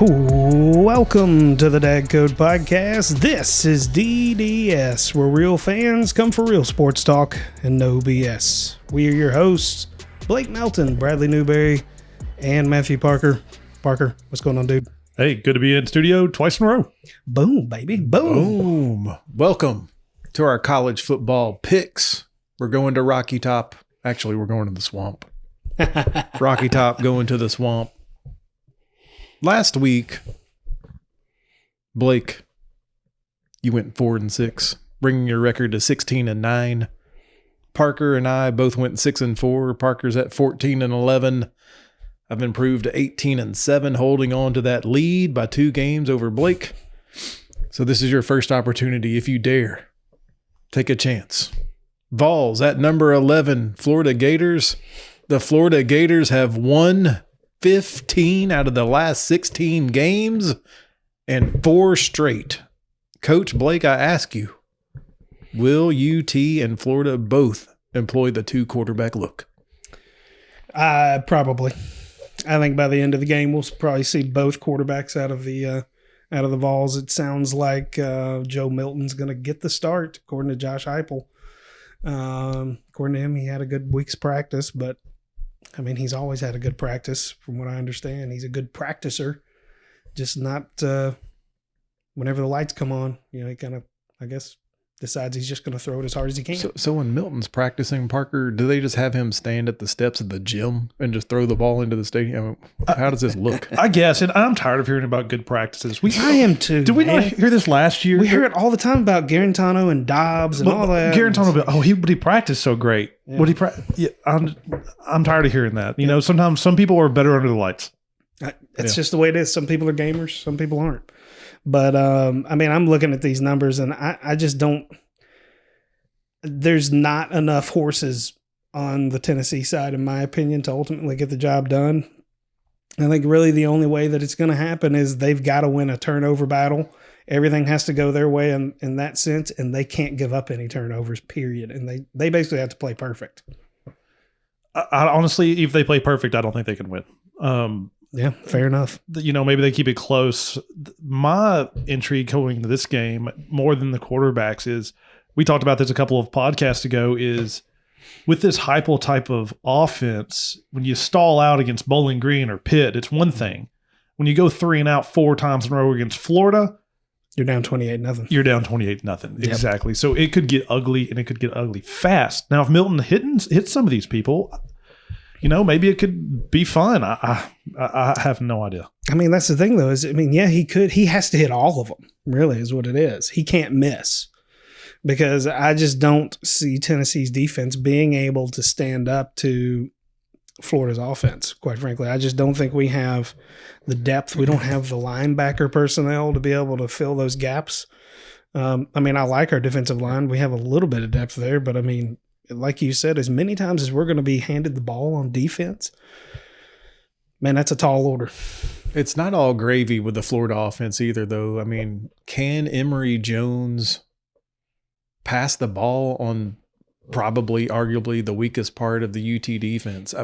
Welcome to the Dag Code Podcast. This is DDS, where real fans come for real sports talk and no BS. We are your hosts, Blake Melton, Bradley Newberry, and Matthew Parker. Parker, what's going on, dude? Hey, good to be in studio twice in a row. Boom, baby. Boom. Welcome to our college football picks. We're going to Rocky Top. Actually, we're going to the swamp. Rocky Top going to the swamp. Last week, Blake, you went 4-6, bringing your record to 16-9. Parker and I both went 6-4. Parker's at 14-11. I've improved to 18-7, holding on to that lead by 2 games over Blake. So this is your first opportunity, if you dare. Take a chance. Vols at number 11, Florida Gators. The Florida Gators have won 15 out of the last 16 games and 4 straight. Coach Blake, I ask you, will UT and Florida both employ the 2 quarterback look? Probably. I think by the end of the game, we'll probably see both quarterbacks out of the Vols. It sounds like Joe Milton's going to get the start, according to Josh Heupel. According to him, he had a good week's practice, but I mean, he's always had a good practice, from what I understand. He's a good practicer, just not whenever the lights come on. You know, he kind of, I guess, decides he's just going to throw it as hard as he can. So when Milton's practicing, Parker, do they just have him stand at the steps of the gym and just throw the ball into the stadium? How does this look? I guess, and I'm tired of hearing about good practices. I am too. Did we not hear this last year? We hear it all the time about Garantano and Dobbs and all that. Garantano, he practiced so great. Yeah. Yeah, I'm tired of hearing that. You know, sometimes some people are better under the lights. It's just the way it is. Some people are gamers, some people aren't. But, I mean, I'm looking at these numbers and I just don't – there's not enough horses on the Tennessee side, in my opinion, to ultimately get the job done. I think really the only way that it's going to happen is they've got to win a turnover battle. Everything has to go their way in that sense, and they can't give up any turnovers, period. And they basically have to play perfect. I honestly, if they play perfect, I don't think they can win. Yeah, fair enough. You know, maybe they keep it close. My intrigue going into this game, more than the quarterbacks, is we talked about this a couple of podcasts ago, is with this Heupel type of offense, when you stall out against Bowling Green or Pitt, it's one thing. When you go 3 and out 4 times in a row against Florida, you're down 28-0. You're down 28-0. Yep. Exactly. So it could get ugly, and it could get ugly fast. Now, if Milton hits some of these people, you know, maybe it could be fun. I have no idea. I mean, that's the thing, though. He has to hit all of them, really, is what it is. He can't miss, because I just don't see Tennessee's defense being able to stand up to Florida's offense, quite frankly. I just don't think we have the depth. We don't have the linebacker personnel to be able to fill those gaps. I mean, I like our defensive line. We have a little bit of depth there, but I mean, like you said, as many times as we're going to be handed the ball on defense, man, that's a tall order. It's not all gravy with the Florida offense either, though. I mean, can Emory Jones pass the ball on probably, arguably, the weakest part of the UT defense?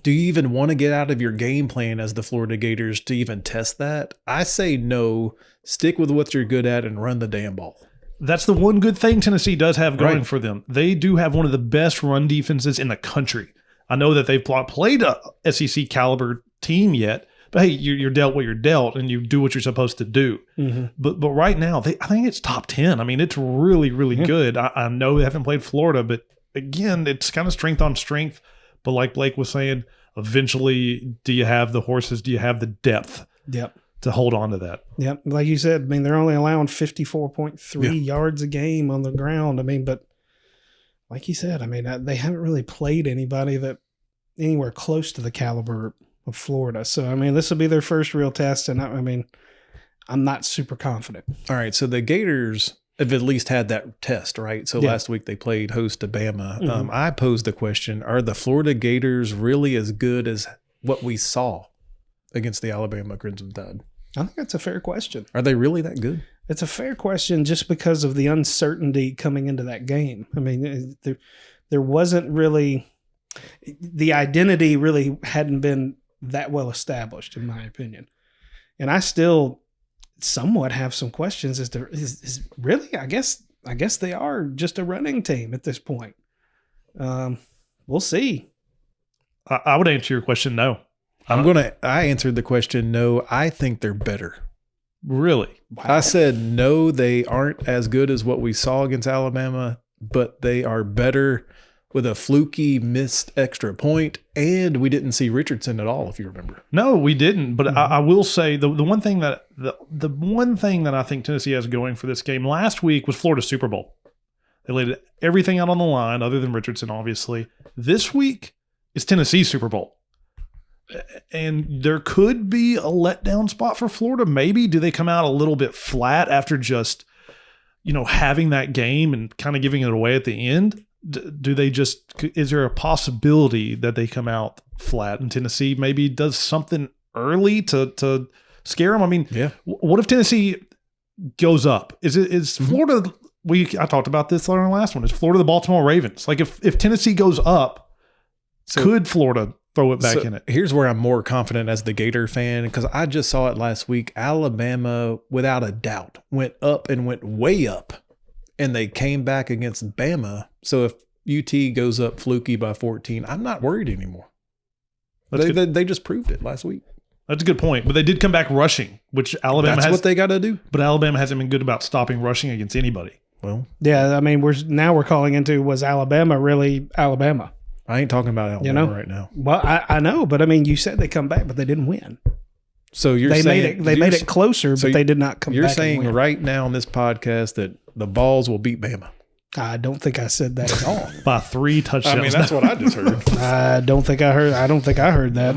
Do you even want to get out of your game plan as the Florida Gators to even test that? I say no. Stick with what you're good at and run the damn ball. That's the one good thing Tennessee does have going for them. They do have one of the best run defenses in the country. I know that they've played a SEC caliber team yet, but hey, you're dealt what you're dealt, and you do what you're supposed to do. Mm-hmm. But right now, I think it's top 10. I mean, it's really, really good. I know they haven't played Florida, but again, it's kind of strength on strength. But like Blake was saying, eventually, do you have the horses? Do you have the depth? Yep. To hold on to that. Yep. Like you said, I mean, they're only allowing 54.3 yards a game on the ground. I mean, but like you said, I mean, they haven't really played anybody that anywhere close to the caliber of Florida. So, I mean, this will be their first real test. And I mean, I'm not super confident. All right. So the Gators have at least had that test, right? So last week they played host to Bama. Mm-hmm. I posed the question, are the Florida Gators really as good as what we saw against the Alabama Crimson Tide? I think that's a fair question. Are they really that good? It's a fair question just because of the uncertainty coming into that game. I mean, there wasn't really – the identity really hadn't been that well established, in my opinion. And I still somewhat have some questions as to is really, I guess they are just a running team at this point. We'll see. I would answer your question no. I answered the question no. I think they're better. Really? Wow. I said no, they aren't as good as what we saw against Alabama, but they are better with a fluky missed extra point, and we didn't see Richardson at all, if you remember. No, we didn't. But I will say the one thing that the one thing that I think Tennessee has going for this game last week was Florida's Super Bowl. They laid everything out on the line, other than Richardson, obviously. This week is Tennessee's Super Bowl. And there could be a letdown spot for Florida. Maybe do they come out a little bit flat after just, having that game and kind of giving it away at the end? Do they just, is there a possibility that they come out flat and Tennessee maybe does something early to scare them? I mean, yeah. What if Tennessee goes up? Is Florida, I talked about this on our last one, is Florida the Baltimore Ravens? Like if Tennessee goes up, could Florida throw it back in it? Here's where I'm more confident as the Gator fan, because I just saw it last week. Alabama, without a doubt, went up and went way up. And they came back against Bama. So if UT goes up fluky by 14, I'm not worried anymore. They just proved it last week. That's a good point. But they did come back rushing, which Alabama That's what they got to do. But Alabama hasn't been good about stopping rushing against anybody. Well, yeah, I mean, we're calling into, was Alabama really Alabama? I ain't talking about Alabama right now. Well, I know, but I mean, you said they come back, but they didn't win. So they made it closer, but they did not come back. You're saying right now on this podcast that the Vols will beat Bama? I don't think I said that at all. By 3 touchdowns. I mean, that's what I just heard. I don't think I heard that.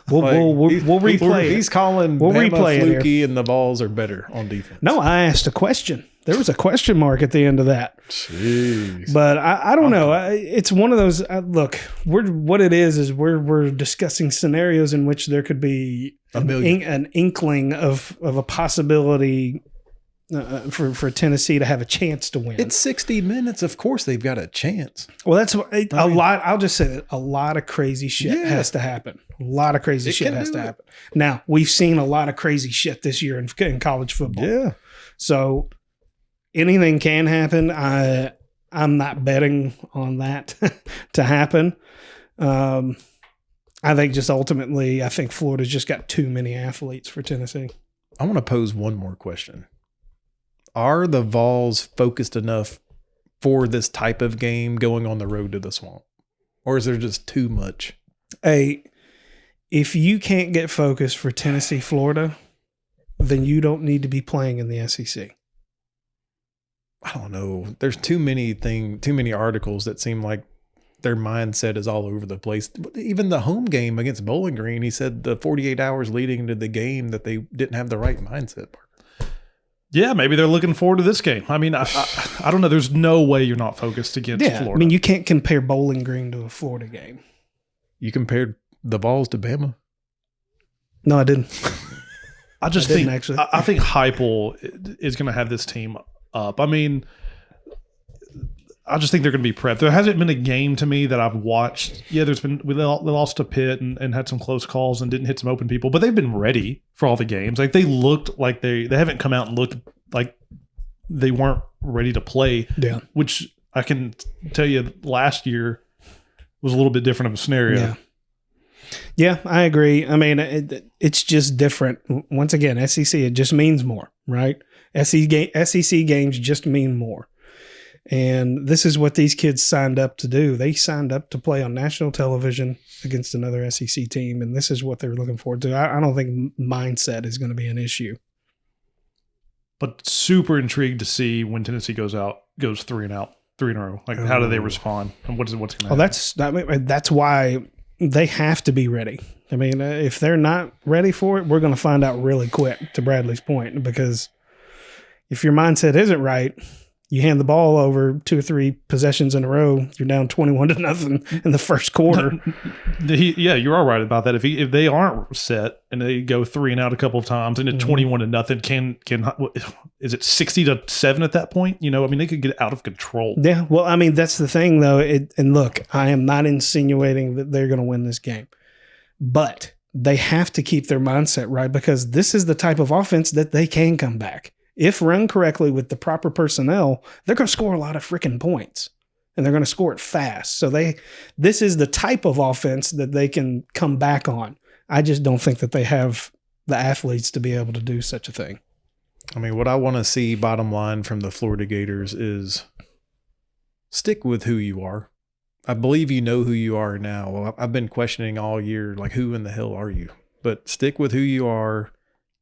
We'll replay it. He's calling Bama fluky and the Vols are better on defense. No, I asked a question. There was a question mark at the end of that. Jeez. But I don't know. It's one of those. Look, what it is we're discussing scenarios in which there could be an inkling of a possibility for Tennessee to have a chance to win. It's 60 minutes. Of course, they've got a chance. Well, that's a lot. I'll just say that a lot of crazy shit has to happen. A lot of crazy shit has to happen. Now, we've seen a lot of crazy shit this year in college football. Yeah. So anything can happen. I'm not betting on that to happen. I think just ultimately, I think Florida's just got too many athletes for Tennessee. I want to pose one more question. Are the Vols focused enough for this type of game going on the road to the Swamp? Or is there just too much? Hey, if you can't get focused for Tennessee, Florida, then you don't need to be playing in the SEC. I don't know. There's too many articles that seem like their mindset is all over the place. Even the home game against Bowling Green, he said the 48 hours leading into the game that they didn't have the right mindset. Yeah, maybe they're looking forward to this game. I mean, I don't know. There's no way you're not focused against Florida. I mean, you can't compare Bowling Green to a Florida game. You compared the Vols to Bama? No, I didn't. I think Heupel is going to have this team up. I mean, I just think they're going to be prepped. There hasn't been a game to me that I've watched. Yeah, we lost to Pitt and had some close calls and didn't hit some open people, but they've been ready for all the games. Like they looked like they haven't come out and looked like they weren't ready to play. Yeah, which I can tell you last year was a little bit different of a scenario. Yeah, I agree. I mean, it's just different. Once again, SEC, it just means more, right? SEC games just mean more. And this is what these kids signed up to do. They signed up to play on national television against another SEC team, and this is what they're looking forward to. I don't think mindset is going to be an issue. But super intrigued to see when Tennessee goes 3 and out, 3 in a row. Like, how do they respond, and what's going to happen? That's why they have to be ready. I mean, if they're not ready for it, we're going to find out really quick. To Bradley's point, because if your mindset isn't right, you hand the ball over 2 or 3 possessions in a row, you're down 21-0 in the first quarter. Yeah, you are right about that. If they aren't set and they go 3 and out a couple of times and it's 21-0, can is it 60-7 at that point? You know, I mean, they could get out of control. Yeah, well, I mean, that's the thing, though. And look, I am not insinuating that they're going to win this game, but they have to keep their mindset right because this is the type of offense that they can come back. If run correctly with the proper personnel, they're going to score a lot of freaking points, and they're going to score it fast. So this is the type of offense that they can come back on. I just don't think that they have the athletes to be able to do such a thing. I mean, what I want to see, bottom line, from the Florida Gators is stick with who you are. I believe you know who you are now. Well, I've been questioning all year, like, who in the hell are you? But stick with who you are.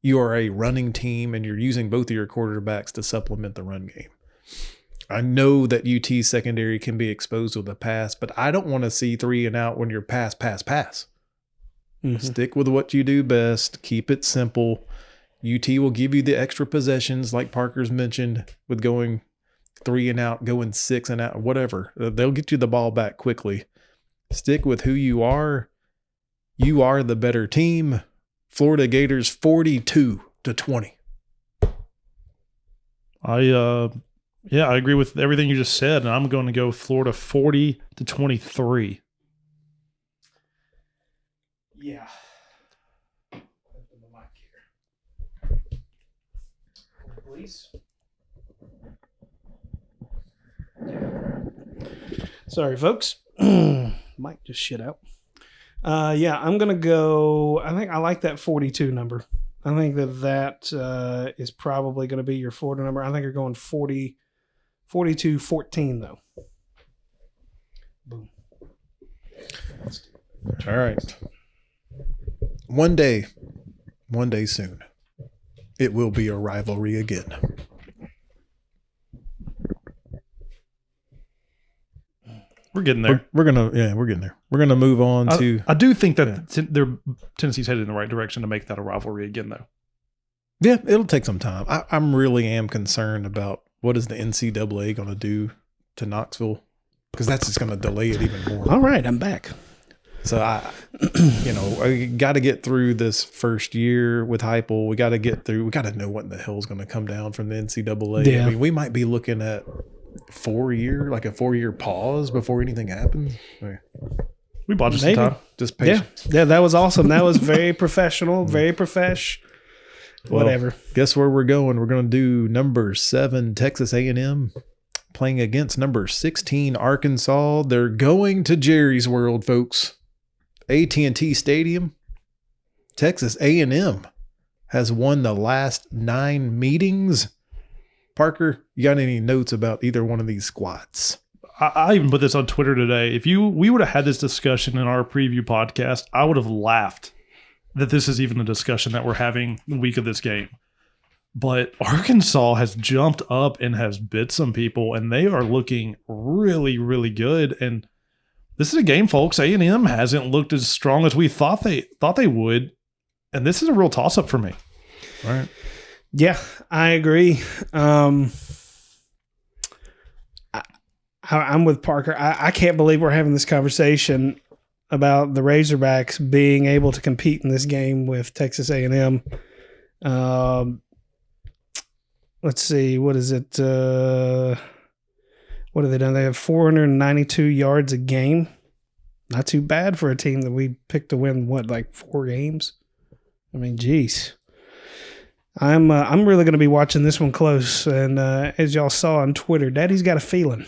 You are a running team, and you're using both of your quarterbacks to supplement the run game. I know that UT secondary can be exposed with the pass, but I don't want to see 3 and out when you're pass. Mm-hmm. Stick with what you do best. Keep it simple. UT will give you the extra possessions, like Parker's mentioned, with going 3 and out, going 6 and out, whatever. They'll get you the ball back quickly. Stick with who you are. You are the better team. Florida Gators 42-20. I agree with everything you just said, and I'm going to go Florida 40-23. Yeah. Please. Sorry, folks. Mic just shit out. I'm going to go. I think I like that 42 number. I think that is probably going to be your Florida number. I think you're going 42-14, though. Boom. All right. One day soon, it will be a rivalry again. We're getting there. We're getting there. We're gonna move on to. I do think that Tennessee's headed in the right direction to make that a rivalry again, though. Yeah, it'll take some time. I'm really am concerned about what is the NCAA going to do to Knoxville, because that's just going to delay it even more. All right, I'm back. So I got to get through this first year with Heupel. We got to know what in the hell is going to come down from the NCAA. Yeah. I mean, we might be looking at a 4-year pause before anything happens. We bought some time. Just patience. Yeah, that was awesome. That was very professional, very profesh. Whatever. Well, guess where we're going? We're going to do number 7, Texas A&M, playing against number 16, Arkansas. They're going to Jerry's World, folks. AT&T Stadium. Texas A&M has won the last 9 meetings. Parker, you got any notes about either one of these squads? I even put this on Twitter today. If we would have had this discussion in our preview podcast, I would have laughed that this is even a discussion that we're having the week of this game. But Arkansas has jumped up and has bit some people, and they are looking really, really good. And this is a game, folks. A&M hasn't looked as strong as we thought they would, and this is a real toss-up for me. All right. Yeah, I agree. I'm with Parker. I can't believe we're having this conversation about the Razorbacks being able to compete in this game with Texas A&M. Let's see. What is it? What have they done? They have 492 yards a game. Not too bad for a team that we picked to win, 4 games? I mean, geez. I'm really going to be watching this one close. And as y'all saw on Twitter, Daddy's got a feeling.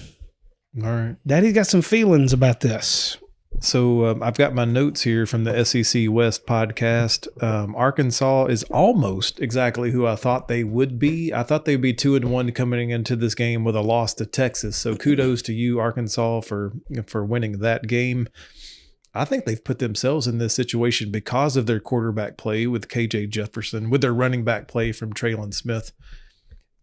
All right. Daddy's got some feelings about this. So I've got my notes here from the SEC West podcast. Arkansas is almost exactly who I thought they would be. I thought they'd be 2-1 coming into this game with a loss to Texas. So kudos to you, Arkansas, for winning that game. I think they've put themselves in this situation because of their quarterback play with KJ Jefferson, with their running back play from Traylon Smith.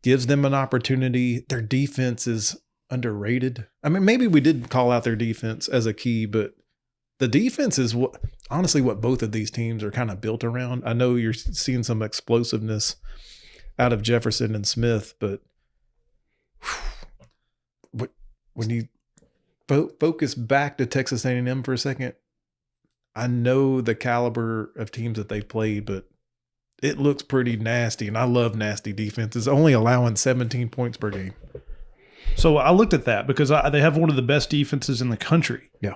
Gives them an opportunity. Their defense is underrated. I mean, maybe we did call out their defense as a key, but the defense is what both of these teams are kind of built around. I know you're seeing some explosiveness out of Jefferson and Smith, but when you focus back to Texas A&M for a second, I know the caliber of teams that they've played, but it looks pretty nasty, and I love nasty defenses, only allowing 17 points per game. So I looked at that because they have one of the best defenses in the country. Yeah.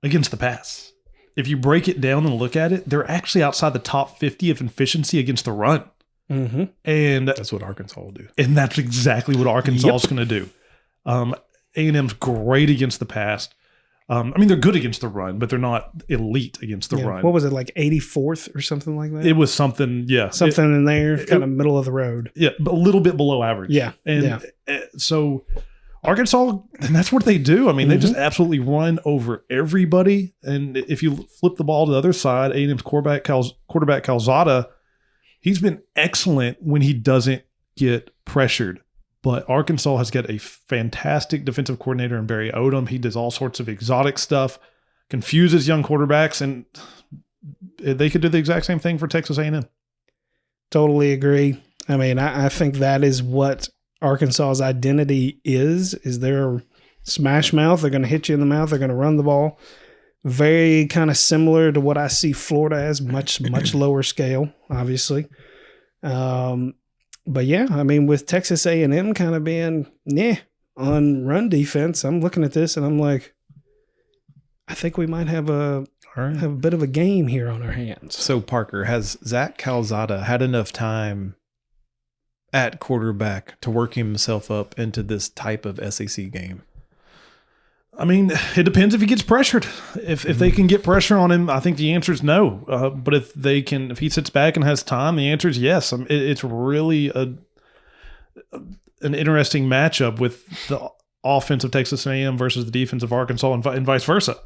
Against the pass. if you break it down and look at it, they're actually outside the top 50 of efficiency against the run. Mm-hmm. And That's what Arkansas will do. And that's exactly what Arkansas is going to do. A&M's great against the pass. I mean, they're good against the run, but they're not elite against the run. What was it, like 84th or something like that? It was something, yeah. Something in there, kind of middle of the road. Yeah, but a little bit below average. Yeah. And so Arkansas, and that's what they do. I mean, they just absolutely run over everybody. And if you flip the ball to the other side, A&M's quarterback Calzada, he's been excellent when he doesn't get pressured. But Arkansas has got a fantastic defensive coordinator in Barry Odom. He does all sorts of exotic stuff, confuses young quarterbacks, and they could do the exact same thing for Texas A&M. Totally agree. I mean, I think that is what Arkansas's identity is they're smash mouth. They're going to hit you in the mouth. They're going to run the ball. Very kind of similar to what I see Florida as, much lower scale, obviously. But yeah, I mean, with Texas A&M kind of being on run defense, I'm looking at this and I'm like, I think we might have a bit of a game here on our hands. So Parker, has Zach Calzada had enough time at quarterback to work himself up into this type of SEC game? I mean, it depends if he gets pressured. If they can get pressure on him, I think the answer is no. But if he sits back and has time, the answer is yes. It's really an interesting matchup with the offense of Texas A&M versus the defense of Arkansas and vice versa.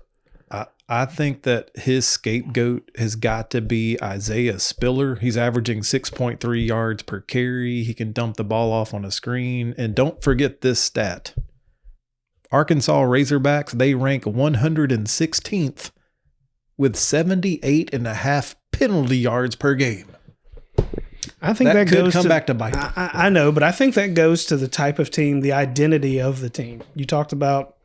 I think that his scapegoat has got to be Isaiah Spiller. He's averaging 6.3 yards per carry. He can dump the ball off on a screen. And don't forget this stat. Arkansas Razorbacks, they rank 116th with 78.5 penalty yards per game. I think that could goes come back to bite them. I know, but I think that goes to the type of team, the identity of the team. You talked about,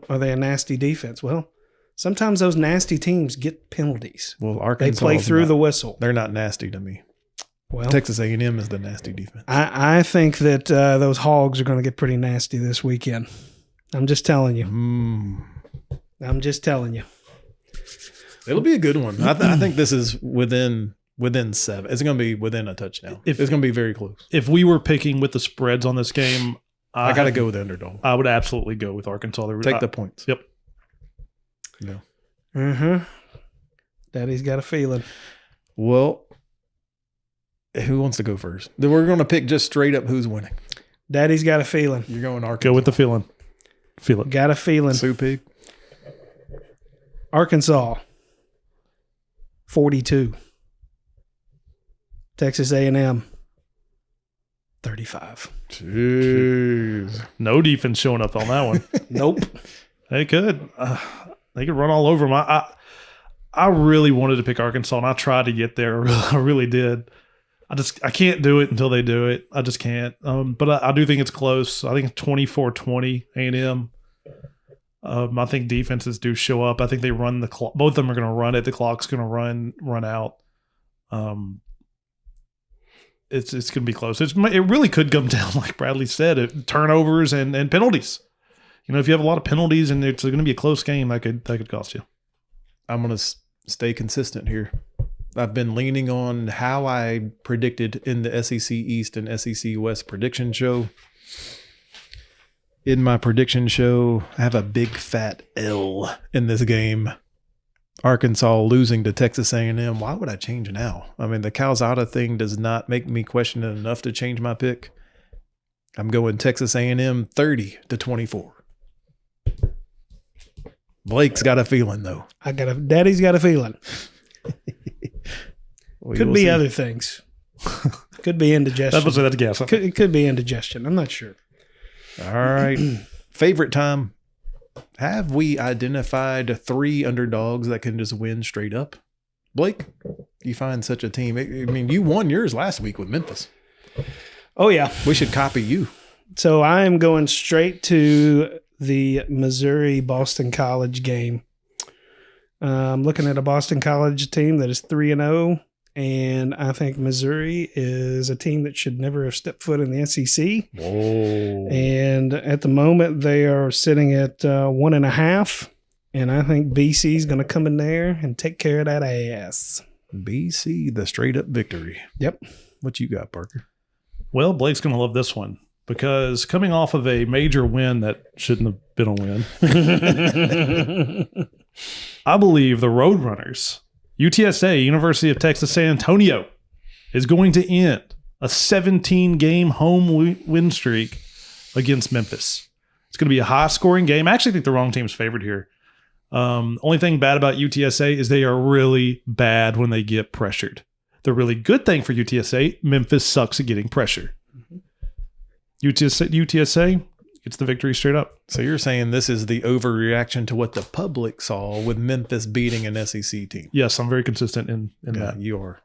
are they a nasty defense? Well, sometimes those nasty teams get penalties. Well, Arkansas, they play through the whistle. They're not nasty to me. Well, Texas A&M is the nasty defense. I think that those Hogs are going to get pretty nasty this weekend. I'm just telling you. I'm just telling you. It'll be a good one. I think this is within 7. It's going to be within a touchdown. It's going to be very close. If we were picking with the spreads on this game, I got to go with the underdog. I would absolutely go with Arkansas. Take the points. Yep. Yeah. Daddy's got a feeling. Well, who wants to go first? Then we're going to pick just straight up who's winning. Daddy's got a feeling. You're going Arkansas. Go with the feeling. Feel it. Got a feeling. Sue Pig. Arkansas 42. Texas A&M 35. Jeez. No defense showing up on that one. Nope. They could. They could run all over them. I really wanted to pick Arkansas, and I tried to get there. I really did. I can't do it until they do it. I just can't. But I do think it's close. I think it's 24-20 A&M. I think defenses do show up. I think they run the clock. Both of them are going to run it. The clock's going to run out. It's going to be close. It really could come down, like Bradley said, turnovers and penalties. If you have a lot of penalties and it's going to be a close game, that could cost you. I'm going to stay consistent here. I've been leaning on how I predicted in the SEC East and SEC West prediction show. In my prediction show, I have a big fat L in this game. Arkansas losing to Texas A&M. Why would I change now? I mean, the Calzada thing does not make me question it enough to change my pick. I'm going Texas A&M 30-24. Blake's got a feeling, though. Daddy's got a feeling. Well, could be other things. Could be indigestion. That's a guess. It could be indigestion. I'm not sure. All right. Favorite time. Have we identified 3 underdogs that can just win straight up? Blake, you find such a team. I mean, you won yours last week with Memphis. Oh, yeah. We should copy you. So I am going straight to the Missouri-Boston College game. I'm looking at a Boston College team that is 3-0, and I think Missouri is a team that should never have stepped foot in the SEC. Whoa. And at the moment, they are sitting at 1.5. And I think BC's going to come in there and take care of that ass. BC, the straight up victory. Yep. What you got, Parker? Well, Blake's going to love this one because coming off of a major win that shouldn't have been a win, I believe the Roadrunners, UTSA, University of Texas San Antonio, is going to end a 17-game home win streak against Memphis. It's going to be a high-scoring game. I actually think the wrong team's favored here. Only thing bad about UTSA is they are really bad when they get pressured. The really good thing for UTSA, Memphis sucks at getting pressure. UTSA gets the victory straight up. So you're saying this is the overreaction to what the public saw with Memphis beating an SEC team? Yes, I'm very consistent in that. You are.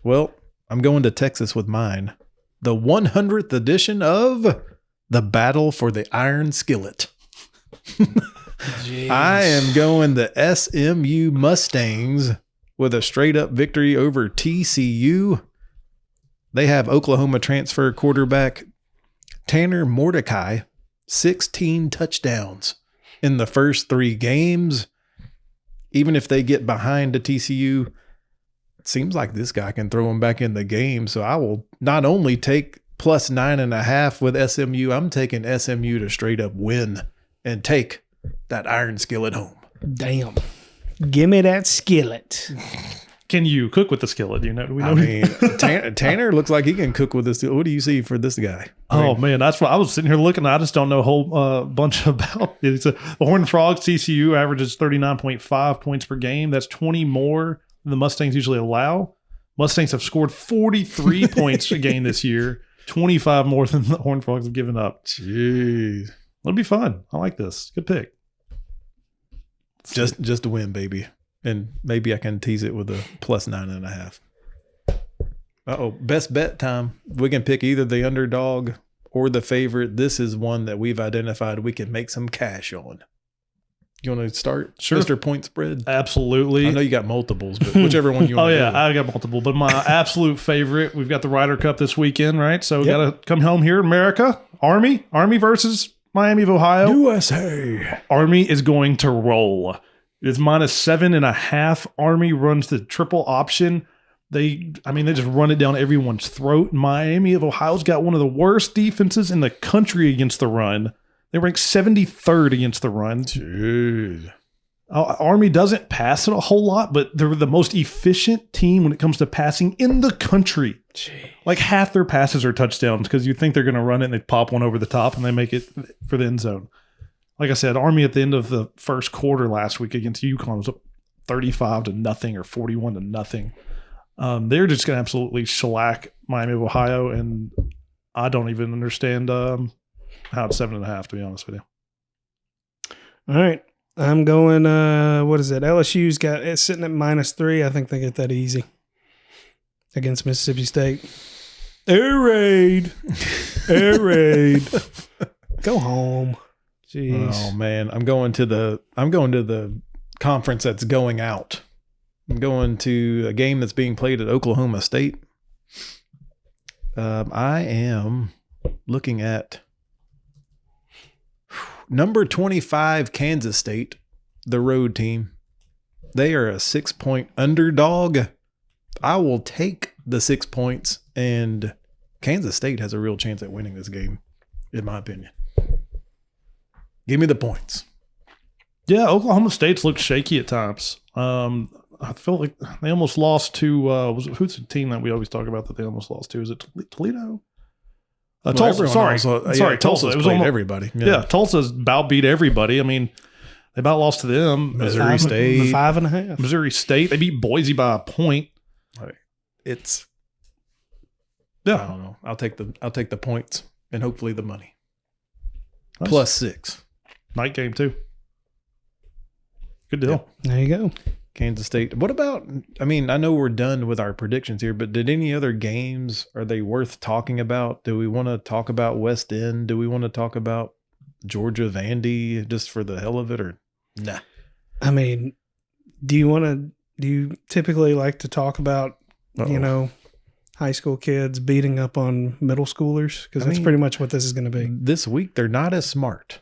Well, I'm going to Texas with mine. The 100th edition of the Battle for the Iron Skillet. I am going the SMU Mustangs with a straight up victory over TCU. They have Oklahoma transfer quarterback Tanner Mordecai, 16 touchdowns in the first 3 games. Even if they get behind to TCU, it seems like this guy can throw them back in the game. So I will not only take plus 9.5 with SMU, I'm taking SMU to straight up win and take that Iron Skillet home. Damn. Give me that skillet. Can you cook with the skillet? Do we know? I mean, Tanner looks like he can cook with this. What do you see for this guy? Man, that's what I was sitting here looking. I just don't know a whole bunch about it. The Horned Frogs, TCU averages 39.5 points per game. That's 20 more than the Mustangs usually allow. Mustangs have scored 43 points a game this year, 25 more than the Horned Frogs have given up. Jeez. It'll be fun. I like this. Good pick. Just to win, baby. And maybe I can tease it with a plus 9.5. Best bet time. We can pick either the underdog or the favorite. This is one that we've identified we can make some cash on. You want to start? Sure. Mr. Point Spread? Absolutely. I know you got multiples, but whichever one you want to do. I got multiple. But my absolute favorite, we've got the Ryder Cup this weekend, right? So we got to come home here, America. Army versus Miami of Ohio. USA. Army is going to roll. It's minus 7.5. Army runs the triple option. They just run it down everyone's throat. Miami of Ohio's got one of the worst defenses in the country against the run. They rank 73rd against the run. Dude. Army doesn't pass it a whole lot, but they're the most efficient team when it comes to passing in the country. Jeez. Like half their passes are touchdowns because you think they're going to run it and they pop one over the top and they make it for the end zone. Like I said, Army at the end of the first quarter last week against UConn was up 35-0 or 41-0. They're just going to absolutely shellac Miami of Ohio, and I don't even understand how it's 7.5, to be honest with you. All right. I'm going, what is it? LSU's it's sitting at -3. I think they get that easy against Mississippi State. Air raid. Air raid. Go home. Jeez. Oh man, I'm going to the conference that's going out. I'm going to a game that's being played at Oklahoma State. I am looking at number 25 Kansas State, the road team. They are a 6-point underdog. I will take the 6 points, and Kansas State has a real chance at winning this game, in my opinion. Give me the points. Yeah, Oklahoma State's looked shaky at times. I feel like they almost lost to who's the team that we always talk about that they almost lost to? Is it Toledo? Tulsa. Sorry, Tulsa. It was almost everybody. Yeah, Tulsa's about beat everybody. I mean, they about lost to them. Missouri State 5.5. Missouri State. They beat Boise by a point. It's Yeah, I don't know. I'll take the points and hopefully the money. Nice. Plus 6. Night game too. Good deal. Yep. There you go. Kansas State. What about, I know we're done with our predictions here, but did any other games, are they worth talking about? Do we want to talk about West End? Do we want to talk about Georgia Vandy just for the hell of it, or nah? Do you typically like to talk about, high school kids beating up on middle schoolers? Because that's pretty much what this is going to be. This week, they're not as smart,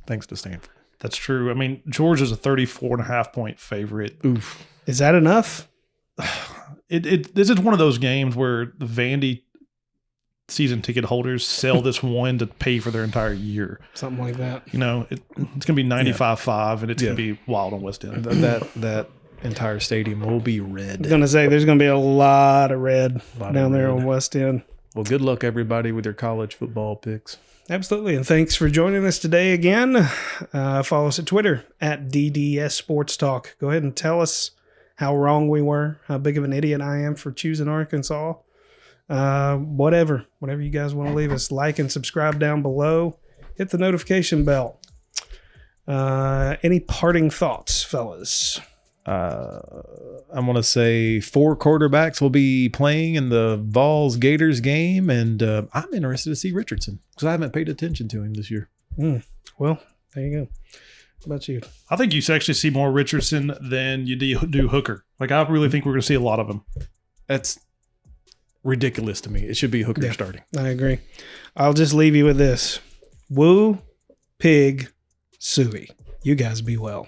thanks to Stanford. That's true. I mean, Georgia's a 34.5-point favorite. Oof. Is that enough? This is one of those games where the Vandy season ticket holders sell this one to pay for their entire year. Something like that. You know, it's going to be 95-5, and it's going to be wild on West End. That entire stadium will be red. I'm going to say there's going to be a lot of red down there on West End. Well, good luck, everybody, with your college football picks. Absolutely. And thanks for joining us today again. Follow us at Twitter at DDS Sports Talk. Go ahead and tell us how wrong we were, how big of an idiot I am for choosing Arkansas. Whatever you guys want to leave us. Like and subscribe down below. Hit the notification bell. Any parting thoughts, fellas? I want to say 4 quarterbacks will be playing in the Vols Gators game, and I'm interested to see Richardson because I haven't paid attention to him this year. Well, there you go. How about you? I think you actually see more Richardson than you do Hooker. Like, I really think we're going to see a lot of him. That's ridiculous to me. It should be Hooker starting. I agree. I'll just leave you with this. Woo, pig, suey. You guys be well.